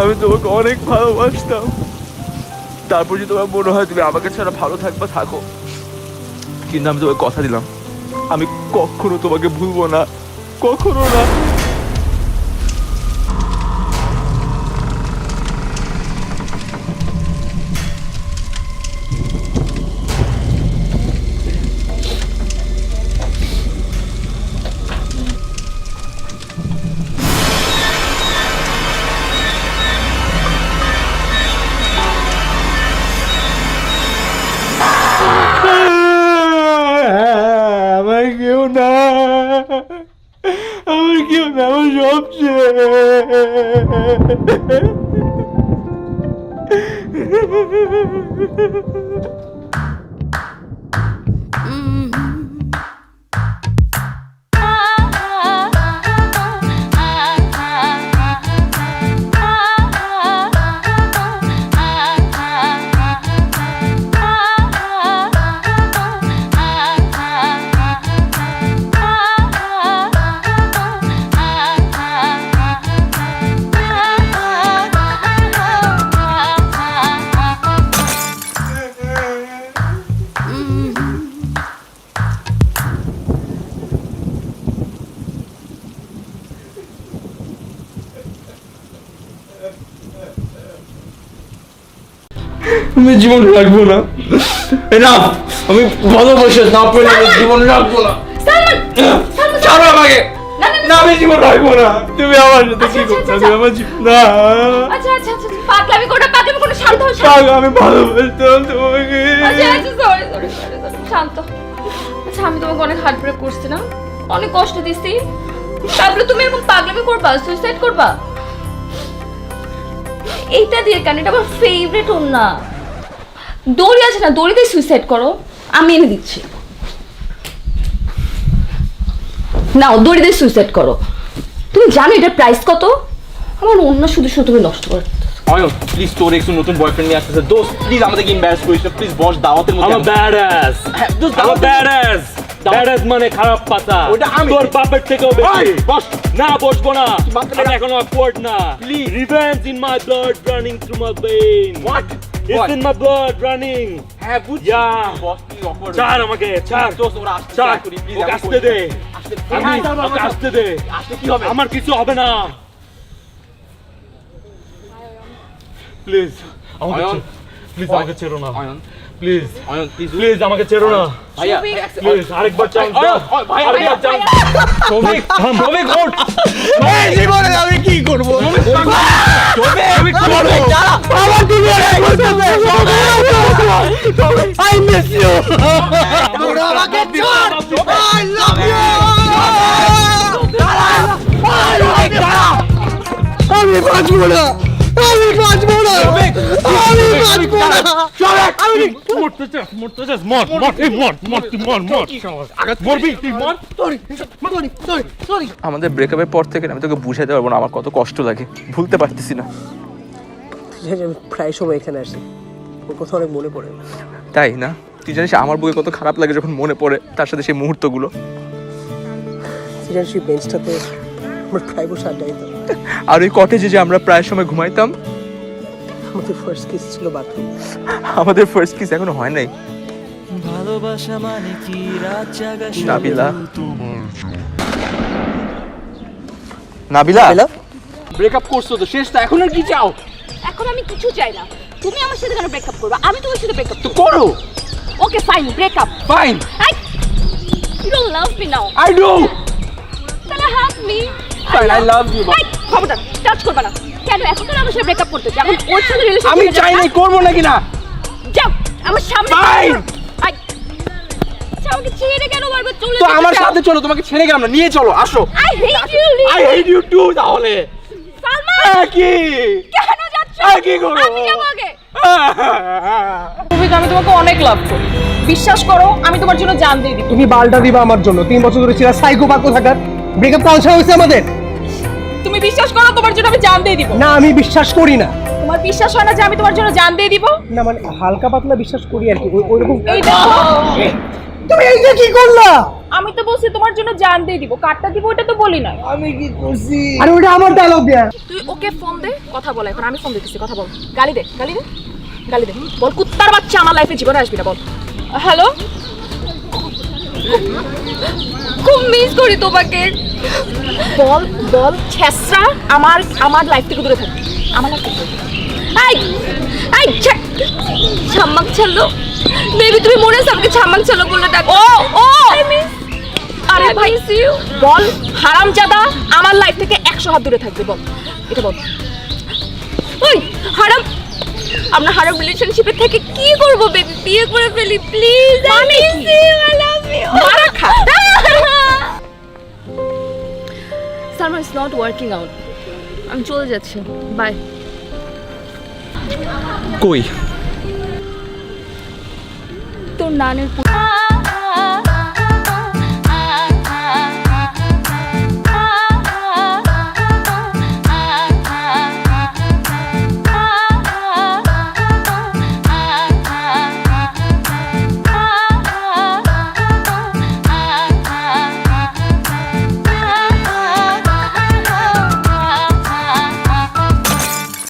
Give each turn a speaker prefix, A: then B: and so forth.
A: আমি তোমাকে অনেক ভালোবাসতাম। তারপর যদি তোমার মনে হয় তুমি আমাকে ছাড়া ভালো থাকবা থাকো, কিন্তু আমি তোমাকে কথা দিলাম আমি কখনো তোমাকে ভুলবো না, কখনো না। আমার কেউ না, আমার কেউ না, আমার সব আমি জীবন রাখবো না, এনাফ। আমি ভালোবাসে না পেলে আমি জীবন রাখবো না। ছাড়ো আমাকে, না আমি জীবন রাখবো না। তুমি আমার সাথে কি করছো? তুমি আমার জীবন না।
B: আচ্ছা আচ্ছা আচ্ছা পাগলামি করে শান্ত হও।
A: আমি ভালোবাসতাম তোমাকে।
B: আচ্ছা আচ্ছা সরি সরি সরি শান্ত। আচ্ছা আমি তোমাকে অনেক হার্ট ব্রেক করছি না, অনেক কষ্ট দিছি, তারপরে তুমি এরকম পাগলামি করবা, সুইসাইড করবা? এইটা দিয়ে কেন? এটা আমার ফেভারিট ওন্না। দড়ি আছে না, দড়ি দিয়ে সুইসাইড করো, আমি এনে দিচ্ছি। নাও দড়ি দিয়ে সুইসাইড করো। তুমি জানো এটার প্রাইস কত? আমার ওন্না শুধু শুধু তুমি নষ্ট করে।
A: অয়ন প্লিজ, তোর একটু নতুন বয়ফ্রেন্ড নিয়ে আসতেছে। দোস্ত প্লিজ আমাদেরকে ইম্বারেস করিস না প্লিজ। বস দাওয়াতের মধ্যে
C: আমার ব্যাডাস, আমার ব্যাডাস। ব্যাডাস মানে খারাপ পাতা।
A: ওটা আমি।
C: তোর বাপের থেকেও বেশি।
A: বস
C: না বসবো না,
A: মাত্র
C: আমি এখন অকওয়ার্ড না।
A: Please.
C: Revenge in my blood running through my veins.
A: What?
C: It's
A: What?
C: in my blood running.
A: হ্যাঁ বুঝছি।
C: Yeah.
A: বস প্লিজ অফার
C: ছাড় আমাকে, ছাড়।
A: দোস্ত ওরা আসতে
C: ছাড়,
A: চায় করি প্লিজ।
C: ওকে আসতে দে।
A: আসতে
C: ওকে আসতে দে।
A: আসতে কি হবে?
C: আমার কিছু হবে না। প্লিজ আমাকে
A: অয়ন,
C: প্লিজ আমাকে ছেড়ো না।
A: Ayan,
C: please
A: Ayan please
C: please আমাকে ছেড়ো না।
A: ভাইয়া
C: প্লিজ আরেকবার চান্স দাও।
A: ভাইয়া
C: আরেকবার চান্স।
A: সৌভিক সৌভিক ওঠ। এই জীবনে আমি কি করব? সৌভিক সৌভিক দাঁড়া। আমার জীবনে আই মিস ইউ। তোরা আমাকে ছাড়। I love you. দাঁড়া। আমি বাঁচবো না, আমি বাঁচবো না, আমি বাঁচবো না। আমি
C: মরতে চাস, মরতে চাস, মর মর এই মর মর তুই মর মর মরবি তুই মর।
A: আমাদের ব্রেকআপের পর থেকে আমি তোকে বুঝাতে পারবো না আমার কত কষ্ট লাগে, ভুলতে পারতেছি না।
D: আমি প্রায় সময় এখানে আসি, ওর কথা অনেক মনে পড়ে।
A: তাই না? তুই জানিস আমার বুকে কত খারাপ লাগে যখন মনে পড়ে তার সাথে সেই মুহূর্তগুলো।
D: তুই জানিস সেই বেঞ্চটাতে আমরা প্রায় বসে আড্ডা দিতাম।
A: আর ওই কটেজে যে আমরা প্রায় সময় ঘুমাইতাম।
D: আমাদের ফার্স্ট কিস ছিল বাথরুম।
A: আমাদের ফার্স্ট কিস এখনো হয় নাই।
E: ভালোবাসা মানে কি রাত জাগা
A: নাবিলা, নাবিলা ব্রেকআপ করছো তো শেষ, তো এখন আর কি চাও?
B: এখন আমি কিছু চাই না, তুমি আমার সাথে কেন ব্রেকআপ করবে? আমি তোমার সাথে ব্রেকআপ
A: তো করো।
B: Okay fine, breakup
A: fine.
B: You don't love me now.
A: I do.
B: তাহলে hug me.
A: Fine, I love you.
B: খবরদার টাচ করবে না। কেন এখন কেন আমার সাথে ব্রেকআপ করতে চাও? এখন ওর সাথে রিলেশন
A: আমি চাই নাই, করবো নাকি না?
B: যাও আমার সামনে।
A: ফাইন।
B: আই আমাকে ছেড়ে কেন বারবার চলে
A: তো
B: যেতে
A: আমার
B: চাও?
A: সাথে চলো, তোমাকে ছেড়ে গেলাম না, নিয়ে চলো, আসো।
B: I hate you.
A: I hate you too. তাহলে
B: সালমান
A: কি
B: কেন যাচ্ছ?
A: কি করবো?
B: আমি যাবো আগে। আমি তোমাকে অনেক লাভ করি, বিশ্বাস করো আমি তোমার জন্য জান দিয়ে দিই।
D: তুমি বালটা দিবা আমার জন্য। 3 বছর ধরে ছিল সাইকো পাকো থাকার। ব্রেকআপ কালচার হয়েছে আমাদের।
B: তুমি বিশ্বাস করো তোমার জন্য আমি জান দিয়ে দিব।
D: না আমি বিশ্বাস করি না।
B: তোমার বিশ্বাস হয় না যে আমি তোমার জন্য জান দিয়ে দিব?
D: না মানে হালকা পাতলা বিশ্বাস করি আর কি, ওইরকম।
B: এই দেখো
D: তুমি এইটা কি করলা?
B: আমি তো বলছি তোমার জন্য জান দিয়ে দিব, কাটটা দিব ওটা তো বলি না।
A: আমি কি করছি?
D: আরে ওটা আমার ডায়লগ দিয়া।
B: তুই ওকে ফোন দে, কথা বল। এখন আমি ফোন দিতেছি, কথা বল। গালি দে, গালি দে, গালি দে। বল কুত্তার বাচ্চা আমার লাইফে জীবনে আসবি না, বল। হ্যালো, খুব মিস করি তোমাকে। বল বল ছেসরা, আমার লাইফ থেকে দূরে থাকবি, আমার লাইফ থেকে। এই এই ছাম্মাক ছাড়লো বেবি, তুমি মনে আছে আমাকে ছাম্মাক ছাড়লো বলে ডাক। ও ও আরে ভাই বল, হারামজাদা আমার লাইফ থেকে 100 হাত দূরে থাকবে, বল এটা বল। ওই হারাম, আমরা হারাম রিলেশনশিপে থেকে কি করব বেবি? বিয়ে করে ফেলি please. I miss you, I love you. মারা খা। Salma, it's not working out, আমি চলে যাচ্ছি, বাই।
A: কই?
B: তোর নানের